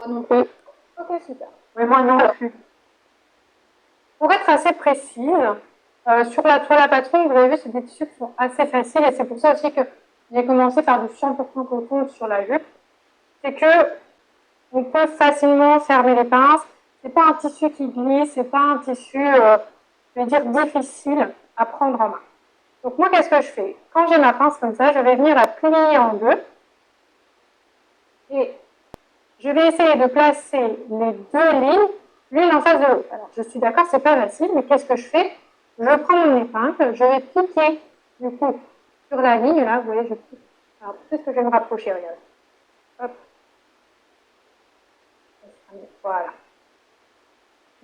Moi non plus. Ok, super. Mais moi non plus. Pour être assez précise, sur la toile à patron, vous avez vu, c'est des tissus qui sont assez faciles et c'est pour ça aussi que j'ai commencé par du 100% coton sur la jupe. C'est que on peut facilement fermer les pinces. C'est pas un tissu qui glisse, c'est pas un tissu, je vais dire, difficile à prendre en main. Donc moi, qu'est-ce que je fais? Quand j'ai ma pince comme ça, je vais venir la plier en deux et je vais essayer de placer les deux lignes l'une en face de l'autre. Alors, je suis d'accord, c'est pas facile, mais qu'est-ce que je fais? Je prends mon épingle, je vais piquer, du coup, sur la ligne, là, vous voyez, je pique. Alors, peut-être que je vais me rapprocher, regardez. Hop. Voilà.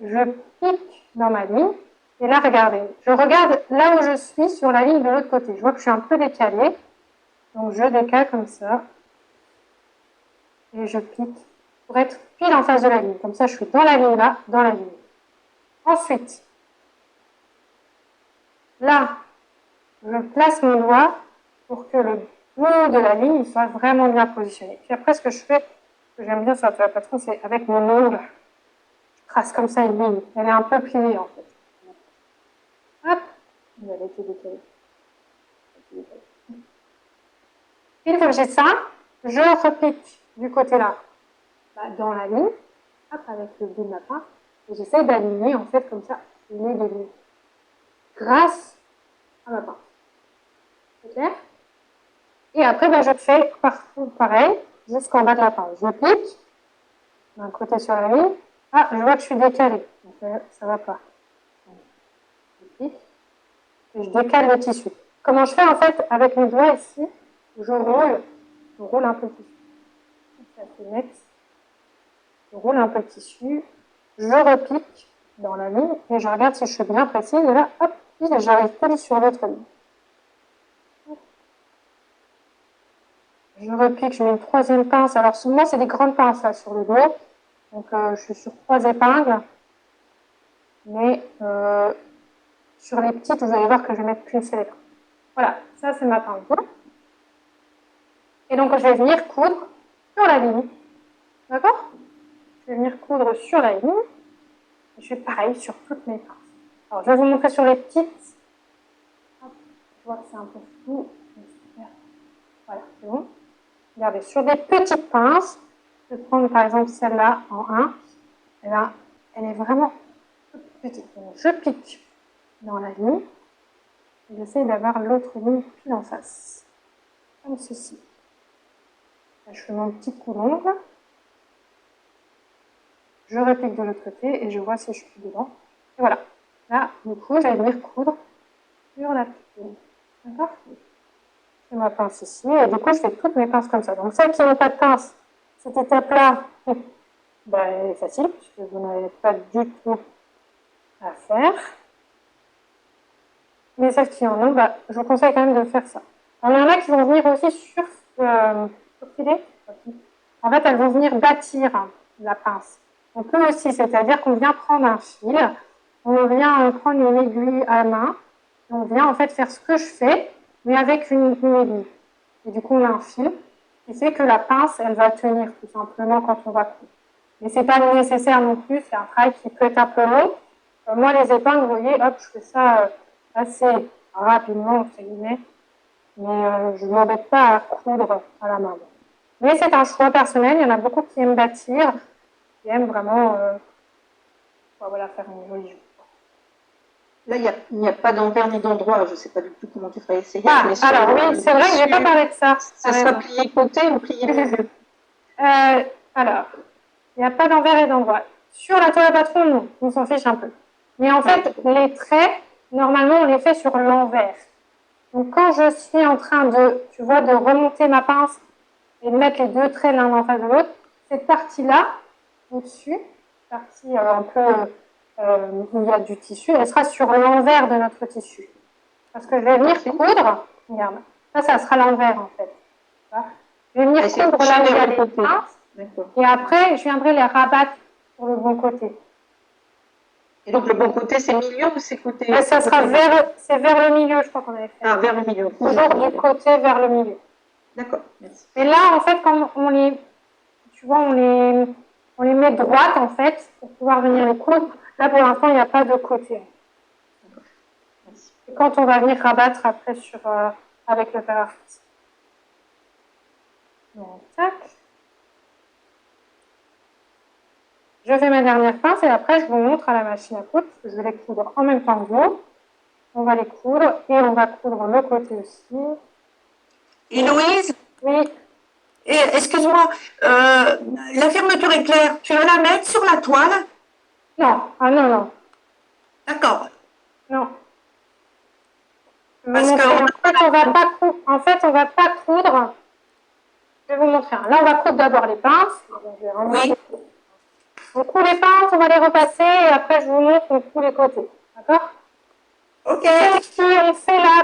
Je pique dans ma ligne, et là, regardez, je regarde là où je suis sur la ligne de l'autre côté. Je vois que je suis un peu décalée, donc je décale comme ça, et je pique pour être pile en face de la ligne. Comme ça, je suis dans la ligne là, dans la ligne. Ensuite, là, je place mon doigt pour que le bout de la ligne soit vraiment bien positionné. Puis après, ce que je fais, ce que j'aime bien sur la toile à patron, c'est avec mon ongle, je trace comme ça une ligne. Elle est un peu pliée en fait. Hop, elle a été décalée. Une fois que j'ai ça, je repique du côté là, dans la ligne, hop, avec le bout de ma pince, et j'essaie d'aligner en fait comme ça les deux lignes, grâce à ma pince. C'est clair? Et après, je fais partout pareil, jusqu'en bas de la pince. Je pique, d'un côté sur la ligne. Ah, je vois que je suis décalée, donc ça va pas. Je pique, et je décale le tissu. Comment je fais en fait avec mes doigts ici? Je roule un peu le tissu. Ça fait net. Je roule un peu le tissu, je repique dans la ligne et je regarde si je suis bien précise. Et là, hop, j'arrive pile sur l'autre ligne. Je repique, je mets une troisième pince. Alors, souvent, c'est des grandes pinces là sur le dos. Donc, je suis sur 3 épingles. Mais sur les petites, vous allez voir que je vais mettre qu'une seule épingle. Voilà, ça, c'est ma pince. Et donc, je vais venir coudre sur la ligne. D'accord? Je vais venir coudre sur la ligne. Je fais pareil sur toutes mes pinces. Alors, je vais vous montrer sur les petites. Hop, je vois que c'est un peu flou. Voilà, c'est bon. Regardez, sur des petites pinces, je vais prendre par exemple celle-là en 1. Et là, elle est vraiment petite. Donc, je pique dans la ligne. Et j'essaie d'avoir l'autre ligne pile en face. Comme ceci. Là, je fais mon petit coup d'ongle. Je repique de l'autre côté et je vois si je suis dedans. Et voilà. Là, du coup, je vais venir coudre sur la petite ligne. D'accord? Je ma pince ici, et du coup, je fais toutes mes pinces comme ça. Donc, celles qui n'ont pas de pince, cette étape-là, elle est facile, puisque vous n'avez pas du tout à faire. Mais celles qui en ont, je vous conseille quand même de faire ça. Alors, il y en a qui vont venir aussi surfiler. En fait, elles vont venir bâtir la pince. On peut aussi, c'est-à-dire qu'on vient prendre un fil, on vient prendre une aiguille à la main, et on vient en fait faire ce que je fais, mais avec une aiguille. Et du coup, on a un fil qui fait que la pince, elle va tenir tout simplement quand on va coudre. Mais c'est pas nécessaire non plus, c'est un travail qui peut être un peu long. Moi, les épingles, vous voyez, hop, je fais ça assez rapidement, entre guillemets. Mais je ne m'embête pas à coudre à la main. Mais c'est un choix personnel, il y en a beaucoup qui aiment bâtir, qui aiment vraiment faire une jolie jupe. Là, il n'y a pas d'envers ni d'endroit. Je ne sais pas du tout comment tu ferais essayer. Ah, alors oui, c'est vrai que je n'ai pas parlé de ça. Ça sera plié côté ou plié milieu? Alors, il n'y a pas d'envers et d'endroit. Sur la toile à patron, non, on s'en fiche un peu. Mais en fait, les traits, normalement, on les fait sur l'envers. Donc, quand je suis en train de remonter ma pince et de mettre les deux traits l'un en face de l'autre, cette partie-là, au-dessus, partie un peu où il y a du tissu, elle sera sur l'envers de notre tissu. Parce que je vais venir coudre, regarde, ça sera l'envers en fait. Je vais venir coudre là où il y a les pinces, et après, je viendrai les rabattre sur le bon côté. Et donc le bon côté, c'est milieu ou c'est côté? Ça sera vers le milieu, je crois qu'on avait fait. Ah, vers le milieu. Toujours du côté vers le milieu. D'accord, merci. Et là, en fait, quand on les On les met droites, en fait, pour pouvoir venir les coudre. Là, pour l'instant, il n'y a pas de côté. Merci. Et quand on va venir rabattre après sur, avec le fer à foutre. Donc, tac. Je fais ma dernière pince et après, je vous montre à la machine à coudre. Je vais les coudre en même temps que vous. On va les coudre et on va coudre le côté aussi. Héloïse, Oui. excuse-moi, la fermeture éclair, tu vas la mettre sur la toile? Non. Ah non, non. D'accord. Non. Parce que En fait, on va pas coudre. Je vais vous montrer. Là, on va coudre d'abord les pinces. Oui. On coud les pinces, on va les repasser et après, je vous montre, on coud les côtés. D'accord? Ok. Et puis, on fait là